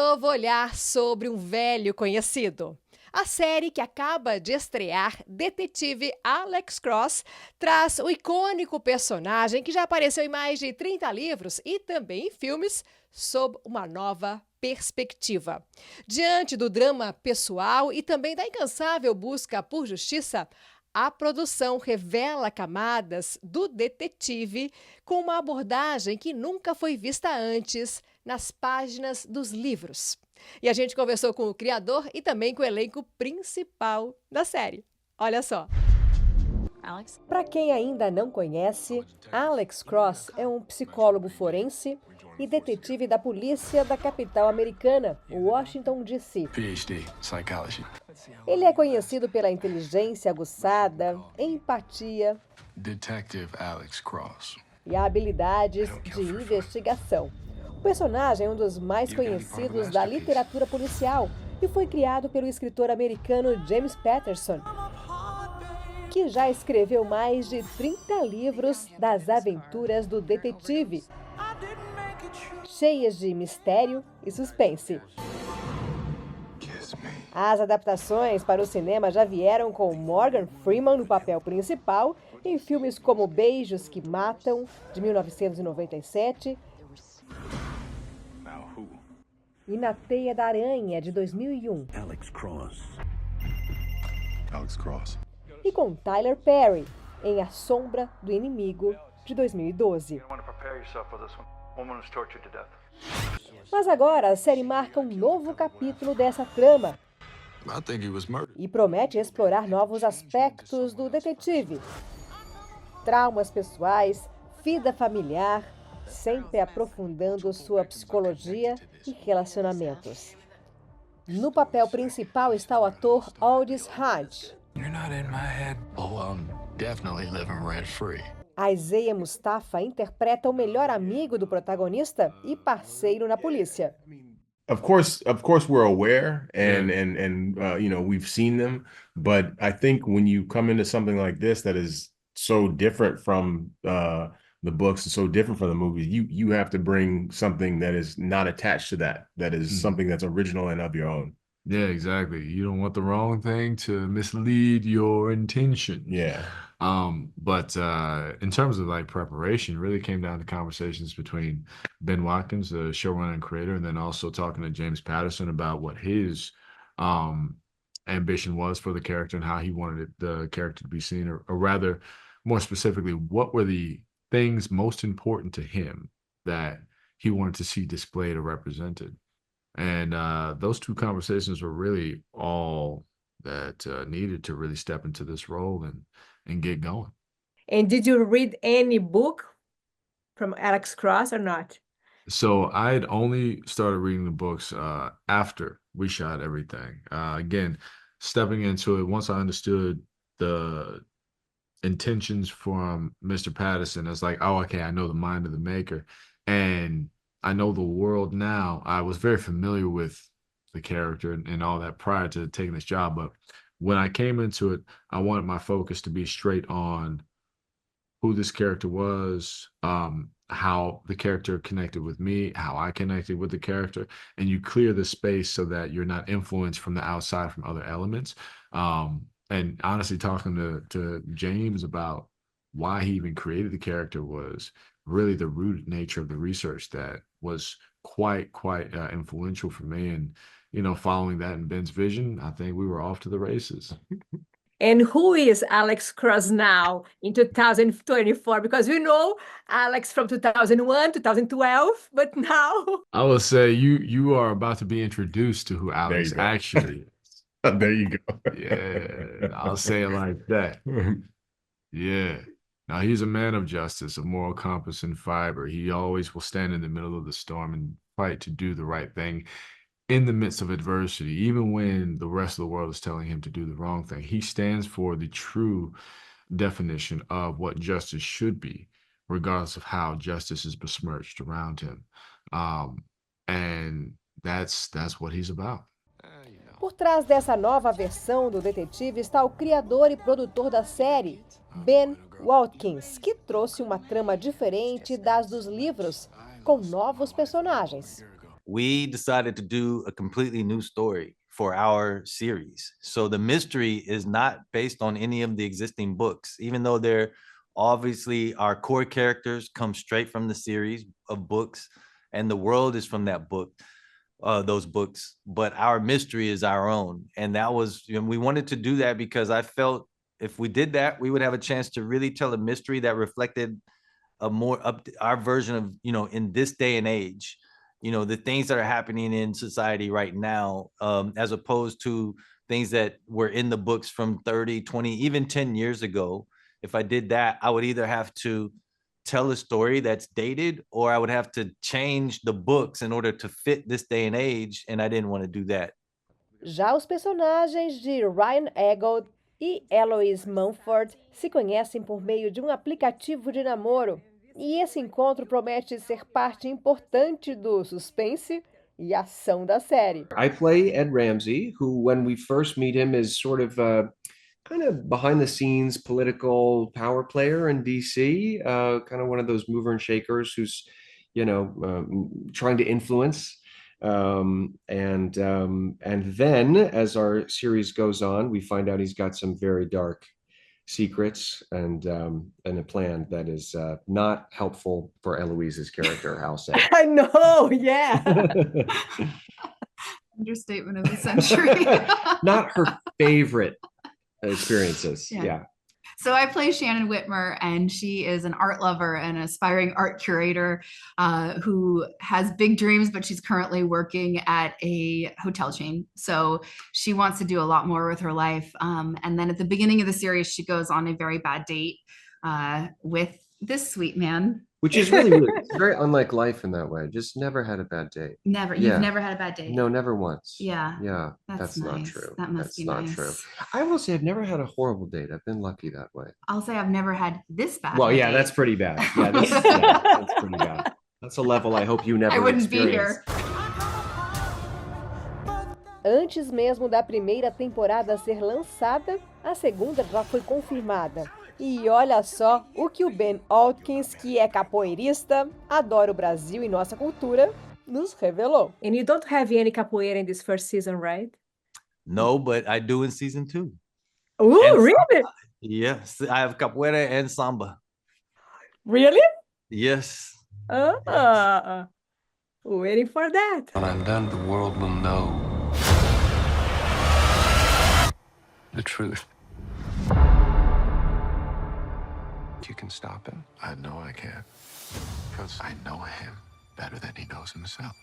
novo olhar sobre um velho conhecido. A série que acaba de estrear, Detetive Alex Cross, traz o icônico personagem que já apareceu em mais de 30 livros e também em filmes, sob uma nova perspectiva. Diante do drama pessoal e também da incansável busca por justiça, a produção revela camadas do detetive com uma abordagem que nunca foi vista antes nas páginas dos livros. E a gente conversou com o criador e também com o elenco principal da série. Olha só. Para quem ainda não conhece, Alex Cross é um psicólogo forense e detetive da polícia da capital americana, Washington, D.C. PhD, Psychology. Ele é conhecido pela inteligência aguçada, empatia Detective Alex Cross. e habilidades de investigação. O personagem é um dos mais conhecidos da literatura policial e foi criado pelo escritor americano James Patterson, que já escreveu mais de 30 livros das aventuras do detetive, cheias de mistério e suspense. As adaptações para o cinema já vieram com Morgan Freeman no papel principal em filmes como Beijos que Matam, de 1997, e Na Teia da Aranha, de 2001. Alex Cross. Alex Cross. E com Tyler Perry, em A Sombra do Inimigo, de 2012. Mas agora a série marca um novo capítulo dessa trama e promete explorar novos aspectos do detetive. Traumas pessoais, vida familiar, sempre aprofundando sua psicologia e relacionamentos. No papel principal está o ator Aldis Hodge. You're not in my head. Oh, I'm definitely living rent-free. Isaiah Mustafa interpreta o melhor amigo do protagonista e parceiro na polícia. Of course, we're aware and we've seen them, but I think when you come into something like this that is so different from the books and so different from the movies, you have to bring something that is not attached to that is something that's original and of your own. Yeah, exactly. You don't want the wrong thing to mislead your intention. Yeah. But in terms of like preparation, it really came down to conversations between Ben Watkins, the showrunner and creator, and then also talking to James Patterson about what his ambition was for the character and how he wanted the character to be seen, or rather, more specifically, what were the things most important to him that he wanted to see displayed or represented. And those two conversations were really all that needed to really step into this role and get going. And did you read any book from Alex Cross or not? So I had only started reading the books after we shot everything. Again, stepping into it, once I understood the intentions from Mr. Patterson, it's like, oh, okay, I know the mind of the maker. And I know the world now. I was very familiar with the character and all that prior to taking this job. But when I came into it, I wanted my focus to be straight on who this character was, how the character connected with me, how I connected with the character. And you clear the space so that you're not influenced from the outside from other elements. And honestly, talking to James about why he even created the character was really the rooted nature of the research that was quite influential for me. And, following that in Ben's vision, I think we were off to the races. And who is Alex Cross now in 2024? Because we know Alex from 2001, 2012, but now... I will say you are about to be introduced to who Alex actually is. There you go. Yeah, I'll say it like that. Yeah. Now, he's a man of justice, of moral compass and fiber. He always will stand in the middle of the storm and fight to do the right thing in the midst of adversity, even when the rest of the world is telling him to do the wrong thing. He stands for the true definition of what justice should be, regardless of how justice is besmirched around him. And that's what he's about. Por trás dessa nova versão do detetive está o criador e produtor da série, Ben Watkins, que trouxe uma trama diferente das dos livros, com novos personagens. we decided to do a completely new story for our series. So the mystery is not based on any of the existing books, even though they're obviously our core characters come straight from the series of books, and the world is from that book, those books, but our mystery is our own. And that was, we wanted to do that because I felt if we did that, we would have a chance to really tell a mystery that reflected a more our version of, in this day and age, the things that are happening in society right now, as opposed to things that were in the books from 30, 20, even 10 years ago. If I did that, I would either have to tell a story that's dated, or I would have to change the books in order to fit this day and age, and I didn't want to do that. Já os personagens de Ryan Eggold e Aldis Mumford se conhecem por meio de um aplicativo de namoro, e esse encontro promete ser parte importante do suspense e ação da série. I play Ed Ramsey, who, when we first meet him, is sort of kind of behind the scenes political power player in DC, kind of one of those mover and shakers who's, trying to influence. And then as our series goes on, we find out he's got some very dark secrets and a plan that is not helpful for Eloise's character, I'll say. I know, yeah. Understatement of the century. Not her favorite experiences. Yeah. So I play Shannon Whitmer, and she is an art lover and an aspiring art curator who has big dreams, but she's currently working at a hotel chain. So she wants to do a lot more with her life. And then at the beginning of the series, she goes on a very bad date with this sweet man. Which is really weird. It's very unlike life in that way. Just never had a bad date. Never. Yeah. You've never had a bad date? No, never once. Yeah. Yeah. That's not nice. true. That must be not nice. true. I will say I've never had a horrible date. I've been lucky that way. I'll say I've never had this bad. Well, yeah, date. that's pretty bad. Yeah, that's pretty bad. That's a level I hope you never I wouldn't experience. be here. Antes mesmo da primeira temporada ser lançada, a segunda já foi confirmada. E olha só o que o Ben Watkins, que é capoeirista, adora o Brasil e nossa cultura, nos revelou. And you don't have any capoeira in this first season, right? No, but I do in season 2. Oh, And really? Yes, I have capoeira and samba. Really? Yes. Waiting for that. When I'm done, the world will know the truth. You can stop him. I know I can. Because I know him better than he knows himself.